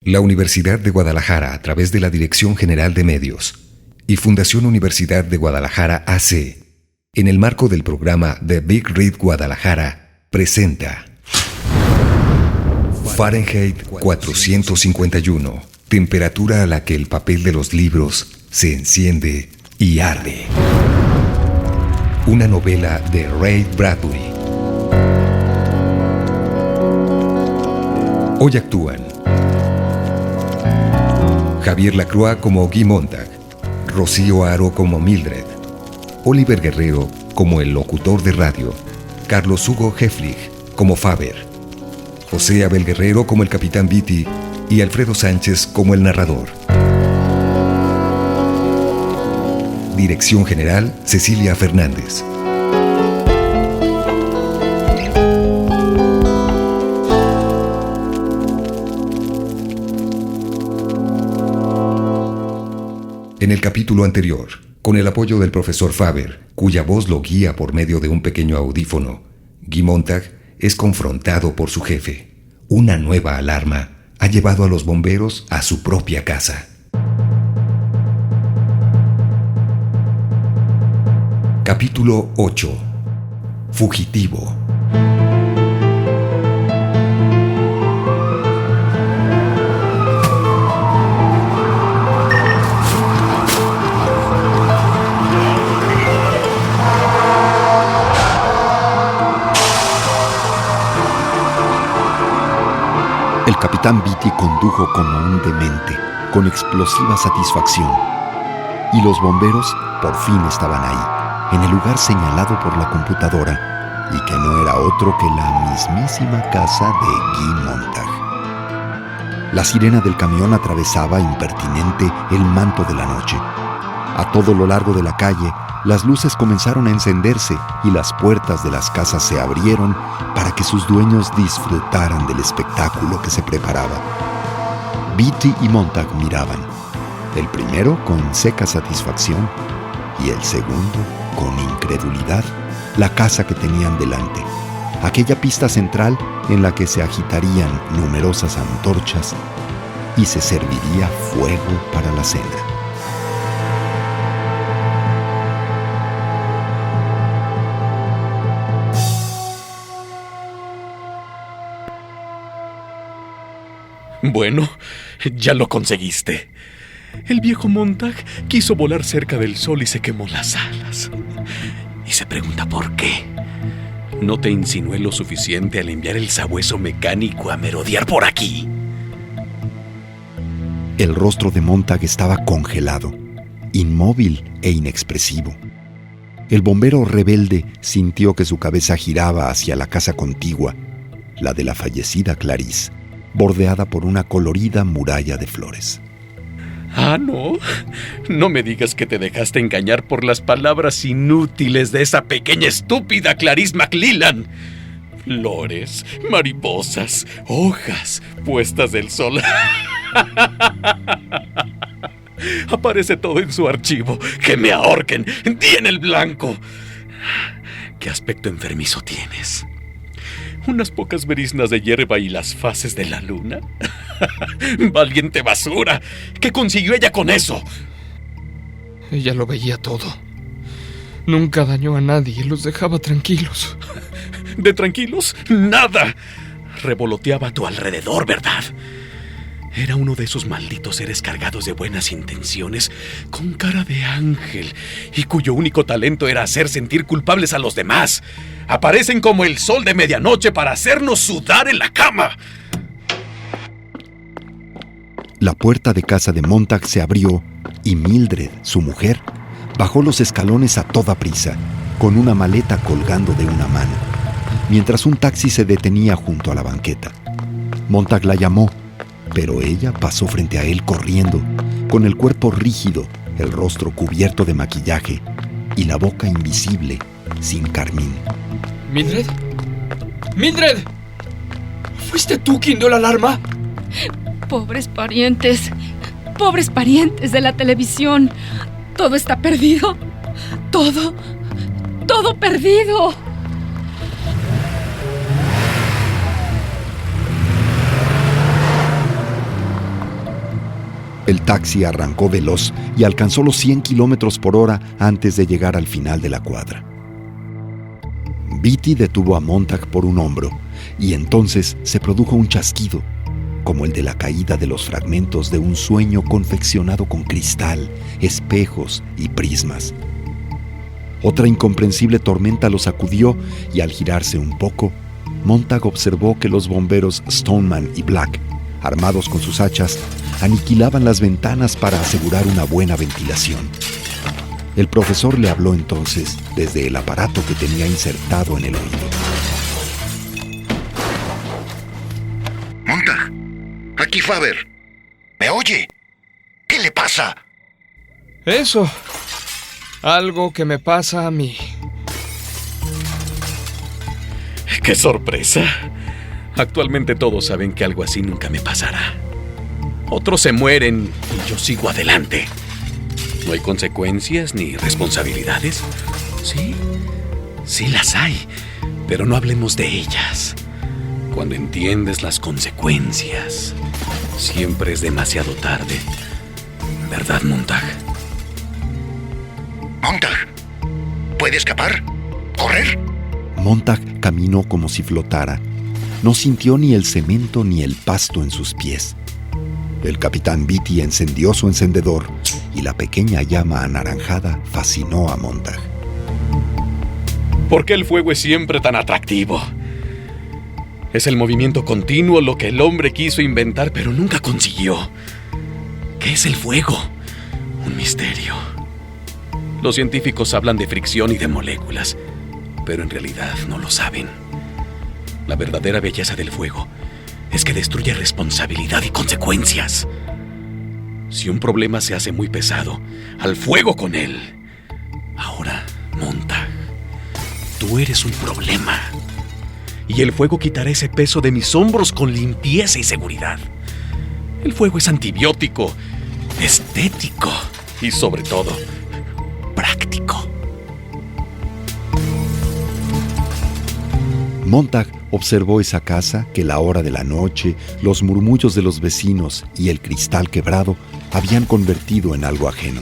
La Universidad de Guadalajara, a través de la Dirección General de Medios y Fundación Universidad de Guadalajara AC, en el marco del programa The Big Read Guadalajara, presenta Fahrenheit 451, temperatura a la que el papel de los libros se enciende y arde. Una novela de Ray Bradbury. Hoy actúan Javier Lacroix como Guy Montag, Rocío Haro como Mildred, Oliver Guerrero como el locutor de radio, Carlos Hugo Heflich como Faber, José Abel Guerrero como el Capitán Beatty y Alfredo Sánchez como el narrador. Dirección General, Cecilia Fernández. En el capítulo anterior, con el apoyo del profesor Faber, cuya voz lo guía por medio de un pequeño audífono, Guy Montag es confrontado por su jefe. Una nueva alarma ha llevado a los bomberos a su propia casa. Capítulo 8. Fugitivo. El capitán Beatty condujo como un demente, con explosiva satisfacción. Y los bomberos por fin estaban ahí, en el lugar señalado por la computadora, y que no era otro que la mismísima casa de Guy Montag. La sirena del camión atravesaba impertinente el manto de la noche. A todo lo largo de la calle, las luces comenzaron a encenderse y las puertas de las casas se abrieron para que sus dueños disfrutaran del espectáculo que se preparaba. Beatty y Montag miraban, el primero con seca satisfacción y el segundo con incredulidad, la casa que tenían delante, aquella pista central en la que se agitarían numerosas antorchas y se serviría fuego para la cena. Bueno, ya lo conseguiste. El viejo Montag quiso volar cerca del sol y se quemó las alas. Y se pregunta por qué. No te insinué lo suficiente al enviar el sabueso mecánico a merodear por aquí. El rostro de Montag estaba congelado, inmóvil e inexpresivo. El bombero rebelde sintió que su cabeza giraba hacia la casa contigua, la de la fallecida Clarice, bordeada por una colorida muralla de flores. Ah, ¿no? No me digas que te dejaste engañar por las palabras inútiles de esa pequeña estúpida Clarice McLellan. Flores, mariposas, hojas, puestas del sol. Aparece todo en su archivo. ¡Que me ahorquen! ¡Di en el blanco! ¿Qué aspecto enfermizo tienes? ¿Unas pocas briznas de hierba y las fases de la luna? ¡Valiente basura! ¿Qué consiguió ella con eso? Ella lo veía todo. Nunca dañó a nadie y los dejaba tranquilos. ¿De tranquilos? ¡Nada! Revoloteaba a tu alrededor, ¿verdad? Era uno de esos malditos seres cargados de buenas intenciones, con cara de ángel, y cuyo único talento era hacer sentir culpables a los demás. Aparecen como el sol de medianoche para hacernos sudar en la cama. La puerta de casa de Montag se abrió y Mildred, su mujer, bajó los escalones a toda prisa, con una maleta colgando de una mano, mientras un taxi se detenía junto a la banqueta. Montag la llamó, pero ella pasó frente a él corriendo, con el cuerpo rígido, el rostro cubierto de maquillaje y la boca invisible, sin carmín. ¿Mildred? ¡Mildred! ¿Fuiste tú quien dio la alarma? Pobres parientes de la televisión. Todo está perdido. Todo perdido. El taxi arrancó veloz y alcanzó los 100 kilómetros por hora antes de llegar al final de la cuadra. Beatty detuvo a Montag por un hombro y entonces se produjo un chasquido, como el de la caída de los fragmentos de un sueño confeccionado con cristal, espejos y prismas. Otra incomprensible tormenta lo sacudió y al girarse un poco, Montag observó que los bomberos Stoneman y Black, armados con sus hachas, aniquilaban las ventanas para asegurar una buena ventilación. El profesor le habló entonces desde el aparato que tenía insertado en el oído. Montag, aquí Faber. ¿Me oye? ¿Qué le pasa? Eso. Algo que me pasa a mí. ¡Qué sorpresa! Actualmente todos saben que algo así nunca me pasará. Otros se mueren y yo sigo adelante. ¿No hay consecuencias ni responsabilidades? Sí las hay, pero no hablemos de ellas. Cuando entiendes las consecuencias, siempre es demasiado tarde. ¿Verdad, Montag? Montag, ¿puede escapar? ¿Correr? Montag caminó como si flotara. No sintió ni el cemento ni el pasto en sus pies. El capitán Beatty encendió su encendedor y la pequeña llama anaranjada fascinó a Montag. ¿Por qué el fuego es siempre tan atractivo? Es el movimiento continuo lo que el hombre quiso inventar, pero nunca consiguió. ¿Qué es el fuego? Un misterio. Los científicos hablan de fricción y de moléculas, pero en realidad no lo saben. La verdadera belleza del fuego es que destruye responsabilidad y consecuencias. Si un problema se hace muy pesado, al fuego con él. Ahora, Montag, tú eres un problema. Y el fuego quitará ese peso de mis hombros con limpieza y seguridad. El fuego es antibiótico, estético y sobre todo, práctico. Montag observó esa casa que la hora de la noche, los murmullos de los vecinos y el cristal quebrado habían convertido en algo ajeno.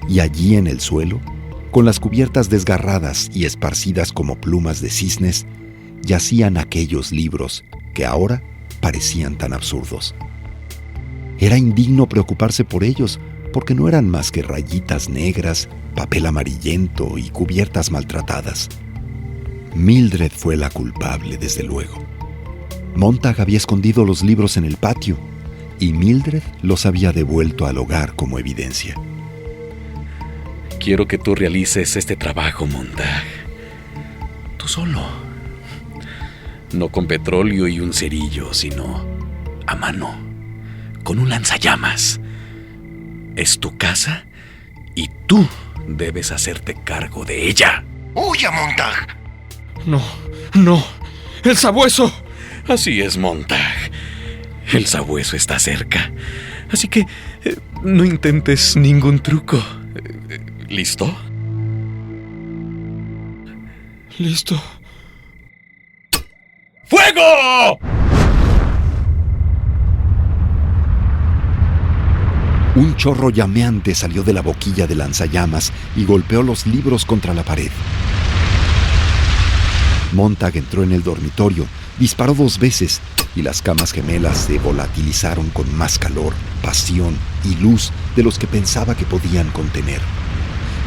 Y allí en el suelo, con las cubiertas desgarradas y esparcidas como plumas de cisnes, yacían aquellos libros que ahora parecían tan absurdos. Era indigno preocuparse por ellos, porque no eran más que rayitas negras, papel amarillento y cubiertas maltratadas. Mildred fue la culpable, desde luego. Montag había escondido los libros en el patio y Mildred los había devuelto al hogar como evidencia. Quiero que tú realices este trabajo, Montag. Tú solo. No con petróleo y un cerillo, sino a mano, con un lanzallamas. Es tu casa y tú debes hacerte cargo de ella. ¡Huya, Montag! No. ¡El sabueso! Así es, Montag. El sabueso está cerca. Así que no intentes ningún truco. ¿Listo? Listo. ¡Fuego! Un chorro llameante salió de la boquilla del lanzallamas y golpeó los libros contra la pared. Montag entró en el dormitorio, disparó 2 veces y las camas gemelas se volatilizaron con más calor, pasión y luz de los que pensaba que podían contener.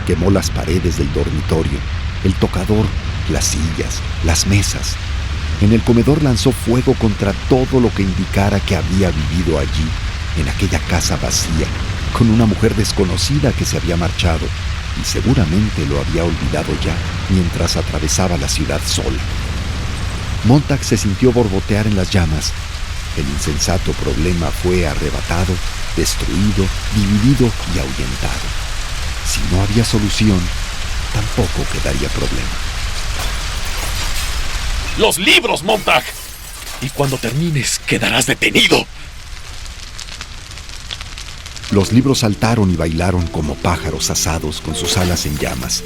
Quemó las paredes del dormitorio, el tocador, las sillas, las mesas. En el comedor lanzó fuego contra todo lo que indicara que había vivido allí, en aquella casa vacía, con una mujer desconocida que se había marchado y seguramente lo había olvidado ya mientras atravesaba la ciudad sola. Montag se sintió borbotear en las llamas. El insensato problema fue arrebatado, destruido, dividido y ahuyentado. Si no había solución, tampoco quedaría problema. ¡Los libros, Montag! Y cuando termines, quedarás detenido. Los libros saltaron y bailaron como pájaros asados con sus alas en llamas.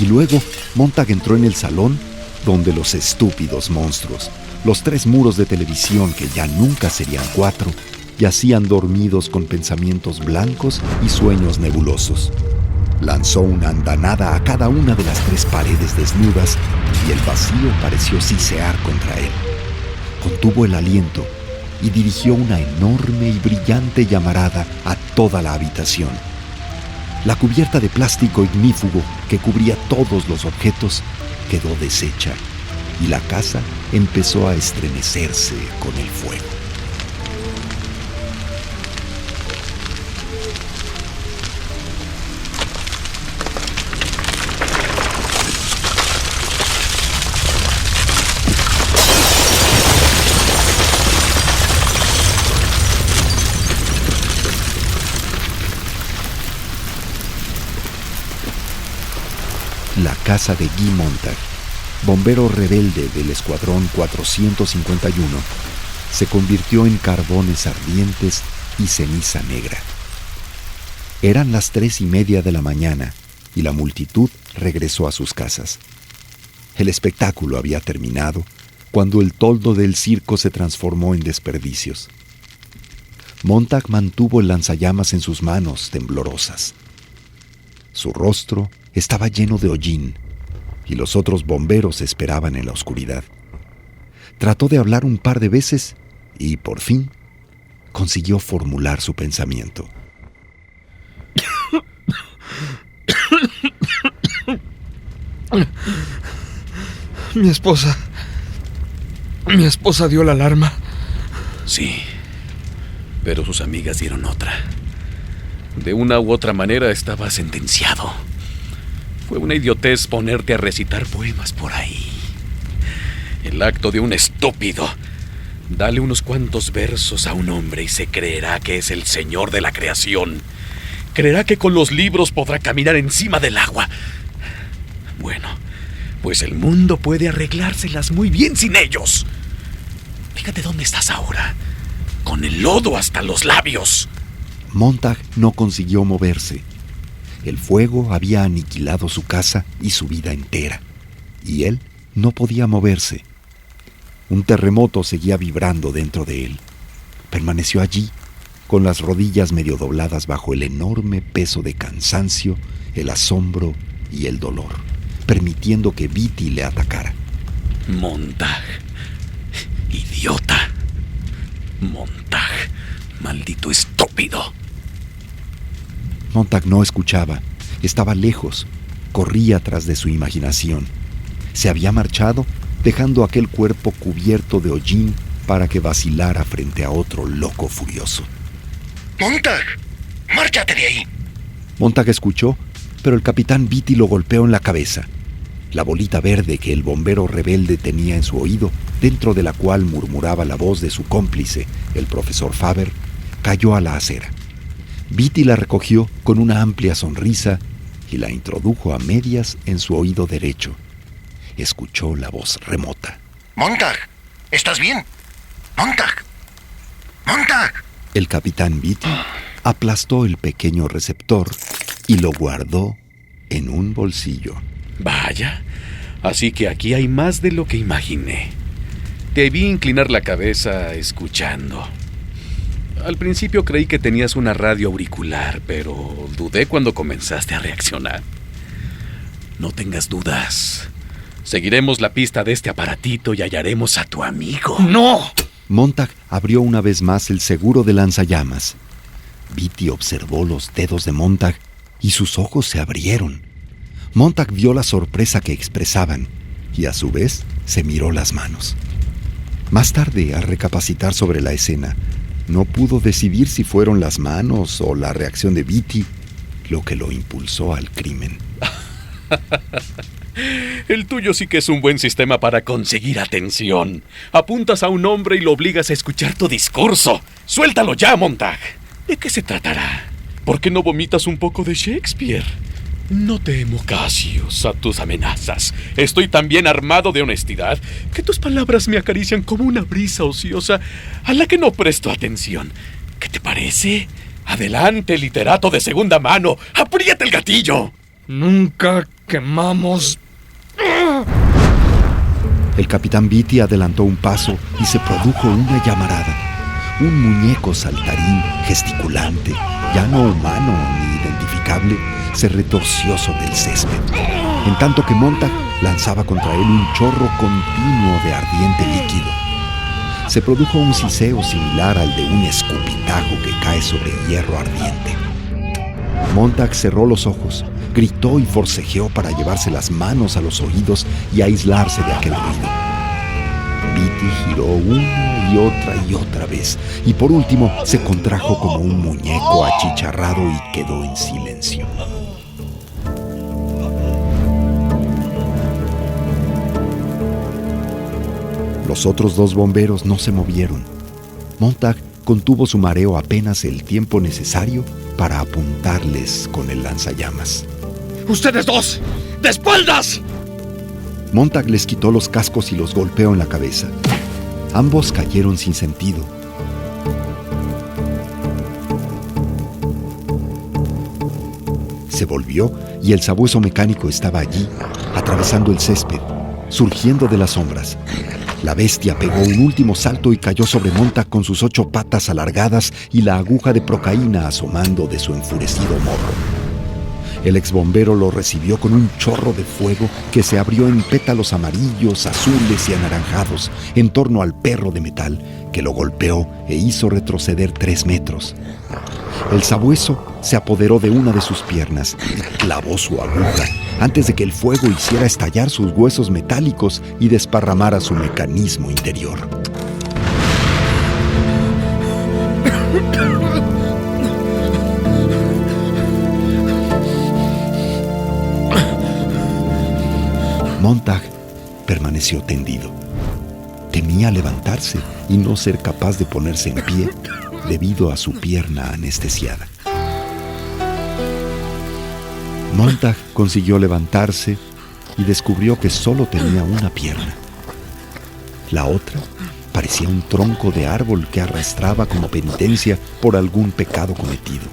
Y luego Montag entró en el salón donde los estúpidos monstruos, los 3 muros de televisión que ya nunca serían 4, yacían dormidos con pensamientos blancos y sueños nebulosos. Lanzó una andanada a cada una de las 3 paredes desnudas y el vacío pareció sisear contra él. Contuvo el aliento y dirigió una enorme y brillante llamarada a toda la habitación. La cubierta de plástico ignífugo que cubría todos los objetos quedó deshecha y la casa empezó a estremecerse con el fuego. La casa de Guy Montag, bombero rebelde del Escuadrón 451, se convirtió en carbones ardientes y ceniza negra. Eran las 3:30 de la mañana y la multitud regresó a sus casas. El espectáculo había terminado cuando el toldo del circo se transformó en desperdicios. Montag mantuvo el lanzallamas en sus manos temblorosas. Su rostro estaba lleno de hollín y los otros bomberos esperaban en la oscuridad. Trató de hablar un par de veces y, por fin, consiguió formular su pensamiento. Mi esposa dio la alarma. Sí, pero sus amigas dieron otra. De una u otra manera estaba sentenciado. Fue una idiotez ponerte a recitar poemas por ahí. El acto de un estúpido. Dale unos cuantos versos a un hombre y se creerá que es el señor de la creación. Creerá que con los libros podrá caminar encima del agua. Bueno, pues el mundo puede arreglárselas muy bien sin ellos. Fíjate dónde estás ahora, con el lodo hasta los labios. Montag no consiguió moverse. El fuego había aniquilado su casa y su vida entera, y él no podía moverse. Un terremoto seguía vibrando dentro de él. Permaneció allí, con las rodillas medio dobladas bajo el enorme peso de cansancio, el asombro y el dolor, permitiendo que Beatty le atacara. Montag, idiota. Montag, maldito estúpido. Montag no escuchaba, estaba lejos, corría tras de su imaginación. Se había marchado, dejando aquel cuerpo cubierto de hollín para que vacilara frente a otro loco furioso. ¡Montag! ¡Márchate de ahí! Montag escuchó, pero el capitán Beatty lo golpeó en la cabeza. La bolita verde que el bombero rebelde tenía en su oído, dentro de la cual murmuraba la voz de su cómplice, el profesor Faber, cayó a la acera. Beatty la recogió con una amplia sonrisa y la introdujo a medias en su oído derecho. Escuchó la voz remota. ¡Montag! ¿Estás bien? ¡Montag! ¡Montag! El capitán Beatty aplastó el pequeño receptor y lo guardó en un bolsillo. Vaya, así que aquí hay más de lo que imaginé. Te vi inclinar la cabeza escuchando. Al principio creí que tenías una radio auricular, pero dudé cuando comenzaste a reaccionar. No tengas dudas. Seguiremos la pista de este aparatito y hallaremos a tu amigo. ¡No! Montag abrió una vez más el seguro de lanzallamas. Beatty observó los dedos de Montag y sus ojos se abrieron. Montag vio la sorpresa que expresaban y a su vez se miró las manos. Más tarde, al recapacitar sobre la escena, no pudo decidir si fueron las manos o la reacción de Beatty lo que lo impulsó al crimen. El tuyo sí que es un buen sistema para conseguir atención. Apuntas a un hombre y lo obligas a escuchar tu discurso. ¡Suéltalo ya, Montag! ¿De qué se tratará? ¿Por qué no vomitas un poco de Shakespeare? No temo, Cassius, a tus amenazas. Estoy tan bien armado de honestidad que tus palabras me acarician como una brisa ociosa a la que no presto atención. ¿Qué te parece? Adelante, literato de segunda mano. ¡Aprieta el gatillo! Nunca quemamos. El capitán Beatty adelantó un paso y se produjo una llamarada. un muñeco saltarín, gesticulante, ya no humano ni identificable, se retorció sobre el césped, en tanto que Montag lanzaba contra él un chorro continuo de ardiente líquido. Se produjo un siseo similar al de un escupitajo que cae sobre hierro ardiente. Montag cerró los ojos, gritó y forcejeó para llevarse las manos a los oídos y aislarse de aquel ruido. Beatty giró una y otra vez, y por último se contrajo como un muñeco achicharrado y quedó en silencio. Los otros dos bomberos no se movieron. Montag contuvo su mareo apenas el tiempo necesario para apuntarles con el lanzallamas. ¡Ustedes dos! ¡De espaldas! Montag les quitó los cascos y los golpeó en la cabeza. Ambos cayeron sin sentido. Se volvió y el sabueso mecánico estaba allí, atravesando el césped, surgiendo de las sombras. La bestia pegó un último salto y cayó sobre Montag con sus 8 patas alargadas y la aguja de procaína asomando de su enfurecido morro. El exbombero lo recibió con un chorro de fuego que se abrió en pétalos amarillos, azules y anaranjados en torno al perro de metal que lo golpeó e hizo retroceder 3 metros. El sabueso se apoderó de una de sus piernas y clavó su aguja antes de que el fuego hiciera estallar sus huesos metálicos y desparramara su mecanismo interior. Montag permaneció tendido. Temía levantarse y no ser capaz de ponerse en pie debido a su pierna anestesiada. Montag consiguió levantarse y descubrió que solo tenía una pierna. La otra parecía un tronco de árbol que arrastraba como penitencia por algún pecado cometido.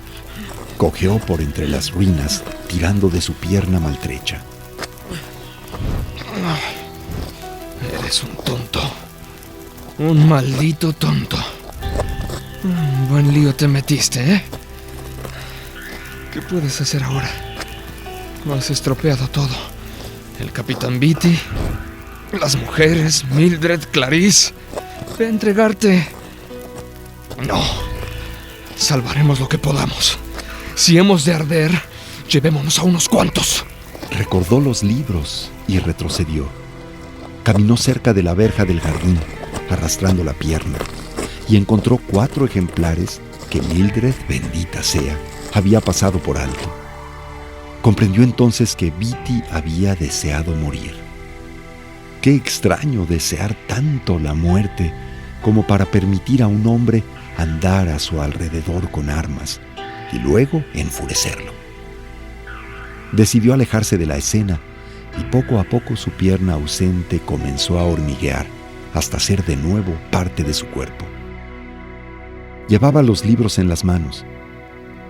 Cojeó por entre las ruinas, tirando de su pierna maltrecha. Eres un tonto. Un maldito tonto. Buen lío te metiste, ¿eh? ¿Qué puedes hacer ahora? Lo has estropeado todo. El capitán Beatty, las mujeres, Mildred, Clarice. Ve a entregarte. No. Salvaremos lo que podamos. Si hemos de arder, llevémonos a unos cuantos. Recordó los libros y retrocedió. Caminó cerca de la verja del jardín, arrastrando la pierna, y encontró 4 ejemplares que Mildred, bendita sea, había pasado por alto. Comprendió entonces que Beatty había deseado morir. Qué extraño desear tanto la muerte como para permitir a un hombre andar a su alrededor con armas y luego enfurecerlo. Decidió alejarse de la escena y poco a poco su pierna ausente comenzó a hormiguear hasta ser de nuevo parte de su cuerpo. Llevaba los libros en las manos.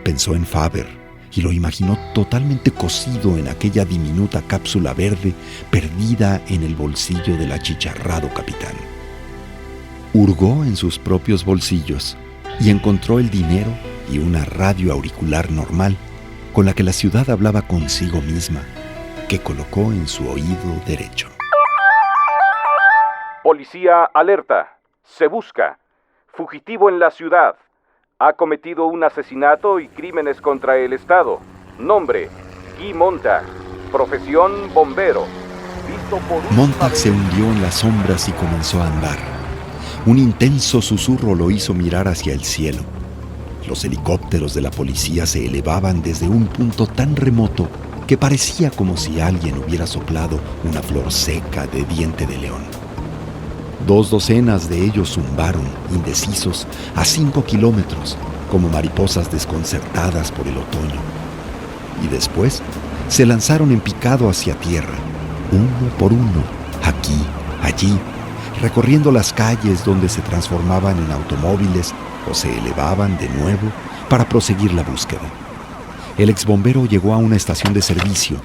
Pensó en Faber y lo imaginó totalmente cosido en aquella diminuta cápsula verde perdida en el bolsillo del achicharrado capitán. Hurgó en sus propios bolsillos y encontró el dinero y una radio auricular normal con la que la ciudad hablaba consigo misma, que colocó en su oído derecho. Policía alerta. Se busca. Fugitivo en la ciudad. Ha cometido un asesinato y crímenes contra el Estado. Nombre: Guy Montag. Profesión: bombero. Visto por Montag se hundió en las sombras y comenzó a andar. Un intenso susurro lo hizo mirar hacia el cielo. Los helicópteros de la policía se elevaban desde un punto tan remoto que parecía como si alguien hubiera soplado una flor seca de diente de león. 2 docenas de ellos zumbaron, indecisos, a 5 kilómetros, como mariposas desconcertadas por el otoño. Y después se lanzaron en picado hacia tierra, uno por uno, aquí, allí, recorriendo las calles donde se transformaban en automóviles o se elevaban de nuevo para proseguir la búsqueda. El exbombero llegó a una estación de servicio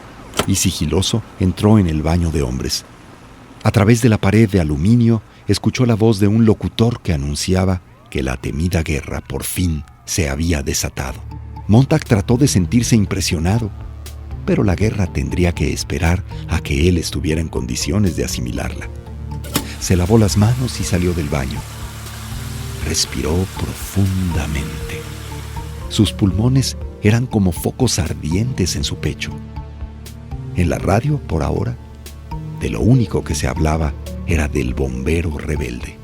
y sigiloso entró en el baño de hombres. A través de la pared de aluminio escuchó la voz de un locutor que anunciaba que la temida guerra por fin se había desatado. Montag trató de sentirse impresionado, pero la guerra tendría que esperar a que él estuviera en condiciones de asimilarla. Se lavó las manos y salió del baño. Respiró profundamente. Sus pulmones eran como focos ardientes en su pecho. En la radio, por ahora, de lo único que se hablaba era del bombero rebelde.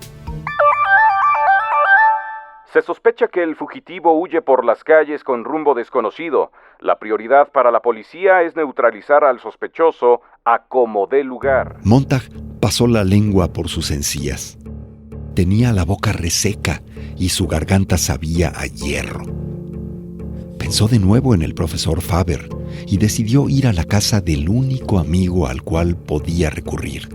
Se sospecha que el fugitivo huye por las calles con rumbo desconocido. La prioridad para la policía es neutralizar al sospechoso a como dé lugar. Montag pasó la lengua por sus encías. Tenía la boca reseca y su garganta sabía a hierro. Pensó de nuevo en el profesor Faber y decidió ir a la casa del único amigo al cual podía recurrir.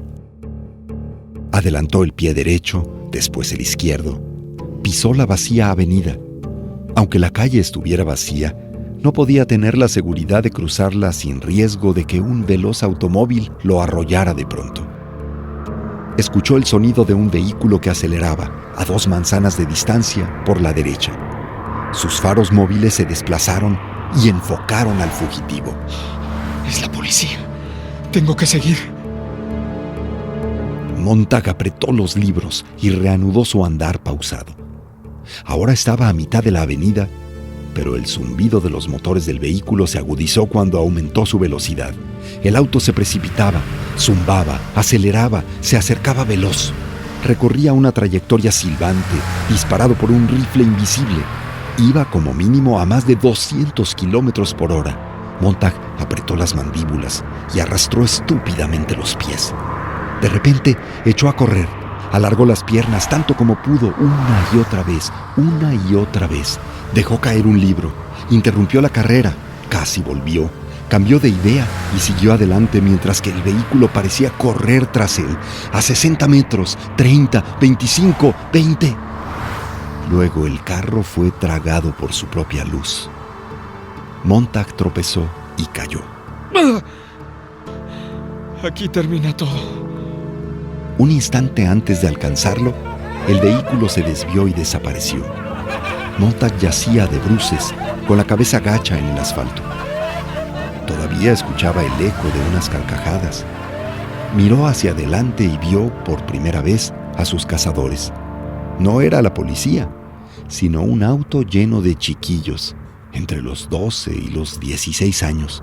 Adelantó el pie derecho, después el izquierdo. Pisó la vacía avenida. Aunque la calle estuviera vacía, no podía tener la seguridad de cruzarla sin riesgo de que un veloz automóvil lo arrollara de pronto. Escuchó el sonido de un vehículo que aceleraba a 2 manzanas de distancia por la derecha. Sus faros móviles se desplazaron y enfocaron al fugitivo. Es la policía. Tengo que seguir. Montag apretó los libros y reanudó su andar pausado. Ahora estaba a mitad de la avenida, pero el zumbido de los motores del vehículo se agudizó cuando aumentó su velocidad. El auto se precipitaba, zumbaba, aceleraba, se acercaba veloz. Recorría una trayectoria silbante, disparado por un rifle invisible. Iba como mínimo a más de 200 kilómetros por hora. Montag apretó las mandíbulas y arrastró estúpidamente los pies. De repente echó a correr. Alargó las piernas tanto como pudo, una y otra vez. Dejó caer un libro. Interrumpió la carrera. Casi volvió. Cambió de idea y siguió adelante mientras que el vehículo parecía correr tras él. A 60 metros, 30, 25, 20. Luego el carro fue tragado por su propia luz. Montag tropezó y cayó. Aquí termina todo. Un instante antes de alcanzarlo, el vehículo se desvió y desapareció. Montag yacía de bruces, con la cabeza gacha en el asfalto. Todavía escuchaba el eco de unas carcajadas. Miró hacia adelante y vio por primera vez a sus cazadores. No era la policía, sino un auto lleno de chiquillos, entre los 12 y los 16 años.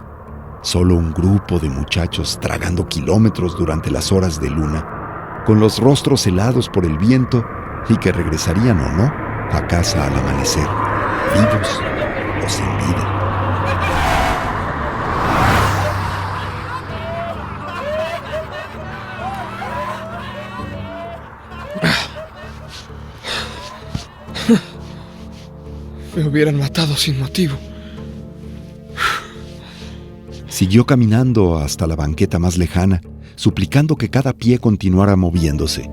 Solo un grupo de muchachos tragando kilómetros durante las horas de luna, con los rostros helados por el viento y que regresarían o no a casa al amanecer, vivos o sin vida. Me hubieran matado sin motivo. Siguió caminando hasta la banqueta más lejana, suplicando que cada pie continuara moviéndose.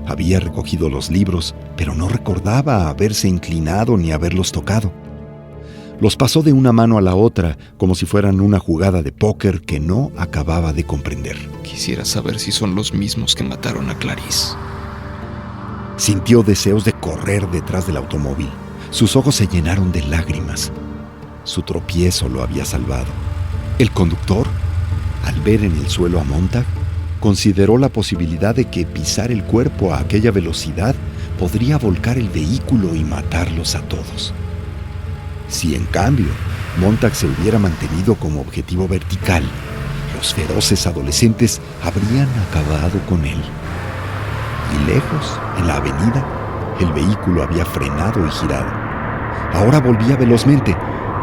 Había recogido los libros, pero no recordaba haberse inclinado ni haberlos tocado. Los pasó de una mano a la otra, como si fueran una jugada de póker que no acababa de comprender. Quisiera saber si son los mismos que mataron a Clarice. Sintió deseos de correr detrás del automóvil. Sus ojos se llenaron de lágrimas. Su tropiezo lo había salvado. El conductor, al ver en el suelo a Montag, consideró la posibilidad de que pisar el cuerpo a aquella velocidad podría volcar el vehículo y matarlos a todos. Si en cambio Montag se hubiera mantenido como objetivo vertical, los feroces adolescentes habrían acabado con él. Y lejos, en la avenida, el vehículo había frenado y girado. Ahora volvía velozmente,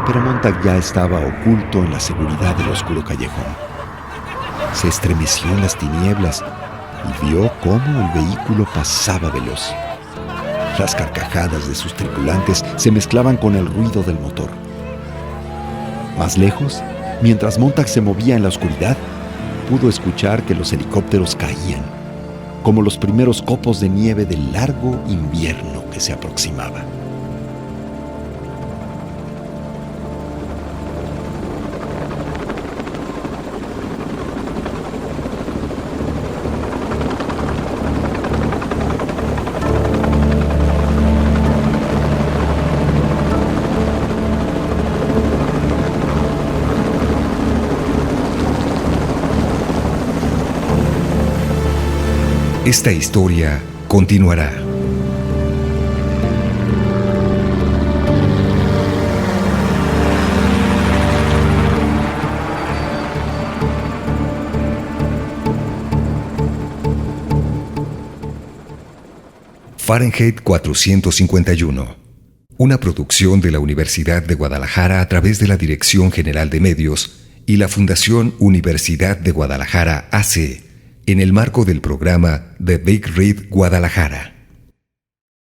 pero Montag ya estaba oculto en la seguridad del oscuro callejón. Se estremeció en las tinieblas y vio cómo el vehículo pasaba veloz. Las carcajadas de sus tripulantes se mezclaban con el ruido del motor. Más lejos, mientras Montag se movía en la oscuridad, pudo escuchar que los helicópteros caían, como los primeros copos de nieve del largo invierno que se aproximaba. Esta historia continuará. Fahrenheit 451. Una producción de la Universidad de Guadalajara a través de la Dirección General de Medios y la Fundación Universidad de Guadalajara AC, en el marco del programa The Big Read Guadalajara.